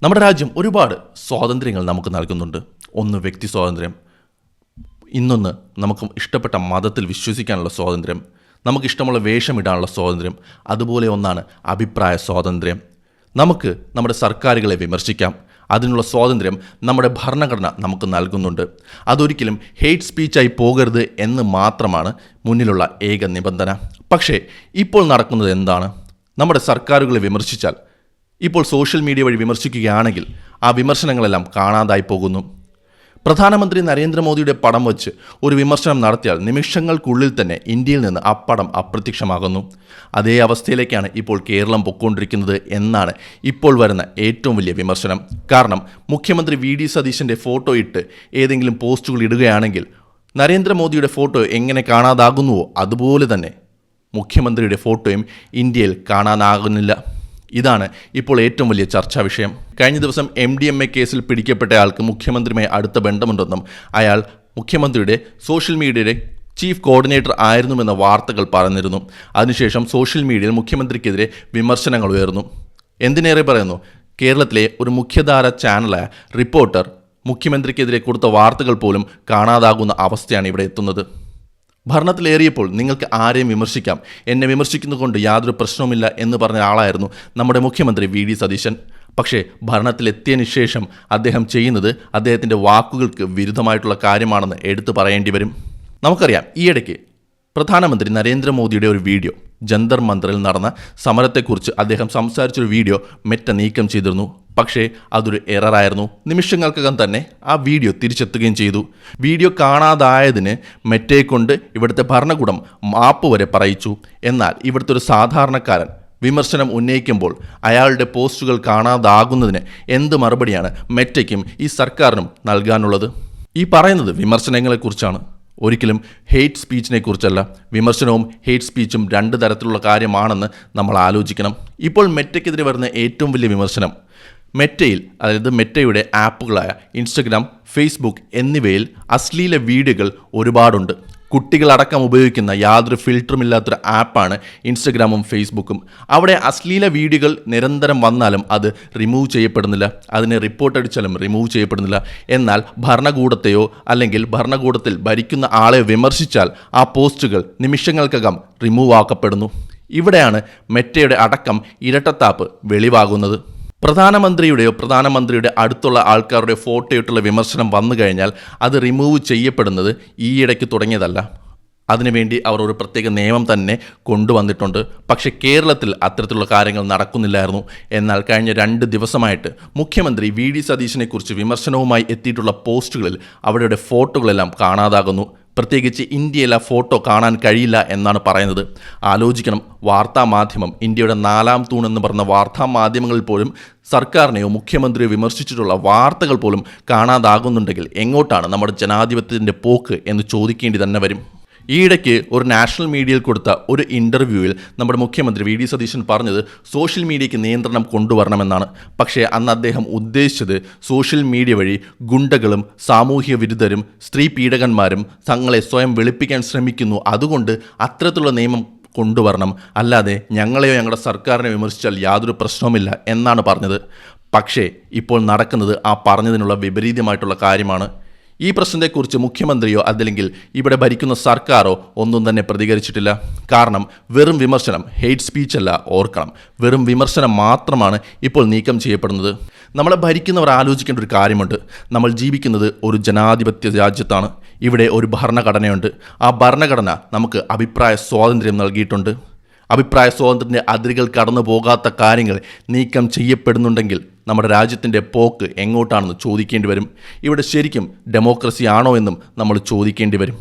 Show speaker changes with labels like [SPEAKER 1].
[SPEAKER 1] നമ്മുടെ രാജ്യം ഒരുപാട് സ്വാതന്ത്ര്യങ്ങൾ നമുക്ക് നൽകുന്നുണ്ട്. ഒന്ന് വ്യക്തി സ്വാതന്ത്ര്യം, ഇന്നൊന്ന് നമുക്ക് ഇഷ്ടപ്പെട്ട മതത്തിൽ വിശ്വസിക്കാനുള്ള സ്വാതന്ത്ര്യം, നമുക്കിഷ്ടമുള്ള വേഷമിടാനുള്ള സ്വാതന്ത്ര്യം, അതുപോലെ ഒന്നാണ് അഭിപ്രായ സ്വാതന്ത്ര്യം. നമുക്ക് നമ്മുടെ സർക്കാരുകളെ വിമർശിക്കാം, അതിനുള്ള സ്വാതന്ത്ര്യം നമ്മുടെ ഭരണഘടന നമുക്ക് നൽകുന്നുണ്ട്. അതൊരിക്കലും ഹെയ്റ്റ് സ്പീച്ചായി പോകരുത് എന്ന് മാത്രമാണ് മുന്നിലുള്ള ഏക നിബന്ധന. പക്ഷേ ഇപ്പോൾ നടക്കുന്നത് എന്താണ്? നമ്മുടെ സർക്കാരുകളെ വിമർശിച്ചാൽ, ഇപ്പോൾ സോഷ്യൽ മീഡിയ വഴി വിമർശിക്കുകയാണെങ്കിൽ ആ വിമർശനങ്ങളെല്ലാം കാണാതായി പോകുന്നു. പ്രധാനമന്ത്രി നരേന്ദ്രമോദിയുടെ പടം വച്ച് ഒരു വിമർശനം നടത്തിയാൽ നിമിഷങ്ങൾക്കുള്ളിൽ തന്നെ ഇന്ത്യയിൽ നിന്ന് ആ പടം അപ്രത്യക്ഷമാകുന്നു. അതേ അവസ്ഥയിലേക്കാണ് ഇപ്പോൾ കേരളം പൊയ്ക്കൊണ്ടിരിക്കുന്നത് എന്നാണ് ഇപ്പോൾ വരുന്ന ഏറ്റവും വലിയ വിമർശനം. കാരണം മുഖ്യമന്ത്രി വി.ഡി. സതീശൻ്റെ ഫോട്ടോ ഇട്ട് ഏതെങ്കിലും പോസ്റ്റുകൾ ഇടുകയാണെങ്കിൽ നരേന്ദ്രമോദിയുടെ ഫോട്ടോ എങ്ങനെ കാണാതാകുന്നുവോ അതുപോലെ തന്നെ മുഖ്യമന്ത്രിയുടെ ഫോട്ടോയും ഇന്ത്യയിൽ കാണാനാകുന്നില്ല. ഇതാണ് ഇപ്പോൾ ഏറ്റവും വലിയ ചർച്ചാ വിഷയം. കഴിഞ്ഞ ദിവസം MDMA കേസിൽ പിടിക്കപ്പെട്ട ആൾക്ക് മുഖ്യമന്ത്രിയുമായി അടുത്ത ബന്ധമുണ്ടെന്നും അയാൾ മുഖ്യമന്ത്രിയുടെ സോഷ്യൽ മീഡിയയുടെ ചീഫ് കോർഡിനേറ്റർ ആയിരുന്നുവെന്ന വാർത്തകൾ പറഞ്ഞിരുന്നു. അതിനുശേഷം സോഷ്യൽ മീഡിയയിൽ മുഖ്യമന്ത്രിക്കെതിരെ വിമർശനങ്ങൾ ഉയർന്നു. എന്തിനേറെ പറയുന്നു, കേരളത്തിലെ ഒരു മുഖ്യധാര ചാനലായ റിപ്പോർട്ടർ മുഖ്യമന്ത്രിക്കെതിരെ കൊടുത്ത വാർത്തകൾ പോലും കാണാതാകുന്ന അവസ്ഥയാണ് ഇവിടെ എത്തുന്നത്. ഭരണത്തിലേറിയപ്പോൾ നിങ്ങൾക്ക് ആരെയും വിമർശിക്കാം, എന്നെ വിമർശിക്കുന്നതുകൊണ്ട് യാതൊരു പ്രശ്നവുമില്ല എന്ന് പറഞ്ഞ ആളായിരുന്നു നമ്മുടെ മുഖ്യമന്ത്രി വി.ഡി. സതീശൻ. പക്ഷേ ഭരണത്തിലെത്തിയതിനു ശേഷം അദ്ദേഹം ചെയ്യുന്നത് അദ്ദേഹത്തിൻ്റെ വാക്കുകൾക്ക് വിരുദ്ധമായിട്ടുള്ള കാര്യമാണെന്ന് എടുത്തു പറയേണ്ടി വരും. നമുക്കറിയാം, ഈയിടയ്ക്ക് പ്രധാനമന്ത്രി നരേന്ദ്രമോദിയുടെ ഒരു വീഡിയോ, ജന്തർ മന്ദറിൽ നടന്ന സമരത്തെക്കുറിച്ച് അദ്ദേഹം സംസാരിച്ചൊരു വീഡിയോ മെറ്റ നീക്കം ചെയ്തിരുന്നു. പക്ഷേ അതൊരു എററായിരുന്നു. നിമിഷങ്ങൾക്കകം തന്നെ ആ വീഡിയോ തിരിച്ചെത്തുകയും ചെയ്തു. വീഡിയോ കാണാതായതിന് മെറ്റയെ കൊണ്ട് ഇവിടുത്തെ ഭരണകൂടം മാപ്പ് വരെ പറയിച്ചു. എന്നാൽ ഇവിടുത്തെ ഒരു സാധാരണക്കാരൻ വിമർശനം ഉന്നയിക്കുമ്പോൾ അയാളുടെ പോസ്റ്റുകൾ കാണാതാകുന്നതിന് എന്ത് മറുപടിയാണ് മെറ്റയ്ക്കും ഈ സർക്കാരിനും നൽകാനുള്ളത്? ഈ പറയുന്നത് വിമർശനങ്ങളെക്കുറിച്ചാണ്, ഒരിക്കലും ഹെയ്റ്റ് സ്പീച്ചിനെ കുറിച്ചല്ല. വിമർശനവും ഹെയ്റ്റ് സ്പീച്ചും രണ്ട് തരത്തിലുള്ള കാര്യമാണെന്ന് നമ്മൾ ആലോചിക്കണം. ഇപ്പോൾ മെറ്റയ്ക്കെതിരെ വരുന്ന ഏറ്റവും വലിയ വിമർശനം, മെറ്റയിൽ, അതായത് മെറ്റയുടെ ആപ്പുകളായ ഇൻസ്റ്റഗ്രാം, ഫേസ്ബുക്ക് എന്നിവയിൽ അശ്ലീല വീഡിയോകൾ ഒരുപാടുണ്ട്. കുട്ടികളടക്കം ഉപയോഗിക്കുന്ന യാതൊരു ഫിൽറ്ററുമില്ലാത്തൊരു ആപ്പാണ് ഇൻസ്റ്റഗ്രാമും ഫേസ്ബുക്കും. അവിടെ അശ്ലീല വീഡിയോകൾ നിരന്തരം വന്നാലും അത് റിമൂവ് ചെയ്യപ്പെടുന്നില്ല, അതിനെ റിപ്പോർട്ട് അടിച്ചാലും റിമൂവ് ചെയ്യപ്പെടുന്നില്ല. എന്നാൽ ഭരണകൂടത്തെയോ അല്ലെങ്കിൽ ഭരണകൂടത്തിൽ ഭരിക്കുന്ന ആളെ വിമർശിച്ചാൽ ആ പോസ്റ്റുകൾ നിമിഷങ്ങൾക്കകം റിമൂവ് ആക്കപ്പെടുന്നു. ഇവിടെയാണ് മെറ്റയുടെ അടക്കം ഇരട്ടത്താപ്പ് വെളിവാകുന്നത്. പ്രധാനമന്ത്രിയുടെ അടുത്തുള്ള ആൾക്കാരുടെ ഫോട്ടോയിട്ടുള്ള വിമർശനം വന്നു കഴിഞ്ഞാൽ അത് റിമൂവ് ചെയ്യപ്പെടുന്നത് ഈയിടയ്ക്ക് തുടങ്ങിയതല്ല. അതിനുവേണ്ടി അവർ ഒരു പ്രത്യേക നിയമം തന്നെ കൊണ്ടുവന്നിട്ടുണ്ട്. പക്ഷേ കേരളത്തിൽ അത്തരത്തിലുള്ള കാര്യങ്ങൾ നടക്കുന്നില്ലായിരുന്നു. എന്നാൽ കഴിഞ്ഞ 2 ദിവസമായിട്ട് മുഖ്യമന്ത്രി വി.ഡി. സതീശനെക്കുറിച്ച് വിമർശനവുമായി എത്തിയിട്ടുള്ള പോസ്റ്റുകളിൽ അവരുടെ ഫോട്ടോകളെല്ലാം കാണാതാകുന്നു. പ്രത്യേകിച്ച് ഇന്ത്യയിൽ ആ ഫോട്ടോ കാണാൻ കഴിയില്ല എന്നാണ് പറയുന്നത്. ആലോചിക്കണം, വാർത്താമാധ്യമം, ഇന്ത്യയുടെ 4ാം തൂൺ എന്ന് പറഞ്ഞ വാർത്താമാധ്യമങ്ങളിൽ പോലും സർക്കാരിനെയോ മുഖ്യമന്ത്രിയോ വിമർശിച്ചിട്ടുള്ള വാർത്തകൾ പോലും കാണാതാകുന്നുണ്ടെങ്കിൽ എങ്ങോട്ടാണ് നമ്മുടെ ജനാധിപത്യത്തിൻ്റെ പോക്ക് എന്ന് ചോദിക്കേണ്ടി തന്നെ വരും. ഈയിടയ്ക്ക് ഒരു നാഷണൽ മീഡിയയിൽ കൊടുത്ത ഒരു ഇൻ്റർവ്യൂവിൽ നമ്മുടെ മുഖ്യമന്ത്രി വി.ഡി. സതീശൻ പറഞ്ഞത് സോഷ്യൽ മീഡിയയ്ക്ക് നിയന്ത്രണം കൊണ്ടുവരണമെന്നാണ്. പക്ഷേ അന്ന് അദ്ദേഹം ഉദ്ദേശിച്ചത് സോഷ്യൽ മീഡിയ വഴി ഗുണ്ടകളും സാമൂഹ്യ വിരുദ്ധരും സ്ത്രീ പീഡകന്മാരും തങ്ങളെ സ്വയം വെളുപ്പിക്കാൻ ശ്രമിക്കുന്നു, അതുകൊണ്ട് അത്തരത്തിലുള്ള നിയമം കൊണ്ടുവരണം, അല്ലാതെ ഞങ്ങളെയോ ഞങ്ങളുടെ സർക്കാരിനെ വിമർശിച്ചാൽ യാതൊരു പ്രശ്നവുമില്ല എന്നാണ് പറഞ്ഞത്. പക്ഷേ ഇപ്പോൾ നടക്കുന്നത് ആ പറഞ്ഞതിനുള്ള വിപരീതമായിട്ടുള്ള കാര്യമാണ്. ഈ പ്രശ്നത്തെക്കുറിച്ച് മുഖ്യമന്ത്രിയോ അല്ലെങ്കിൽ ഇവിടെ ഭരിക്കുന്ന സർക്കാരോ ഒന്നും തന്നെ പ്രതികരിച്ചിട്ടില്ല. കാരണം വെറും വിമർശനം, ഹെയ്റ്റ് സ്പീച്ചല്ല, ഓർക്കണം, വെറും വിമർശനം മാത്രമാണ് ഇപ്പോൾ നീക്കം ചെയ്യപ്പെടുന്നത്. നമ്മളെ ഭരിക്കുന്നവർ ആലോചിക്കേണ്ട ഒരു കാര്യമുണ്ട്. നമ്മൾ ജീവിക്കുന്നത് ഒരു ജനാധിപത്യ രാജ്യത്താണ്. ഇവിടെ ഒരു ഭരണഘടനയുണ്ട്. ആ ഭരണഘടന നമുക്ക് അഭിപ്രായ സ്വാതന്ത്ര്യം നൽകിയിട്ടുണ്ട്. അഭിപ്രായ സ്വാതന്ത്ര്യത്തിൻ്റെ അതിരുകൾ കടന്നു പോകാത്ത കാര്യങ്ങൾ നീക്കം ചെയ്യപ്പെടുന്നുണ്ടെങ്കിൽ നമ്മുടെ രാജ്യത്തിൻ്റെ പോക്ക് എങ്ങോട്ടാണെന്ന് ചോദിക്കേണ്ടി വരും. ഇവിടെ ശരിക്കും ഡെമോക്രസി ആണോ എന്നും നമ്മൾ ചോദിക്കേണ്ടി വരും.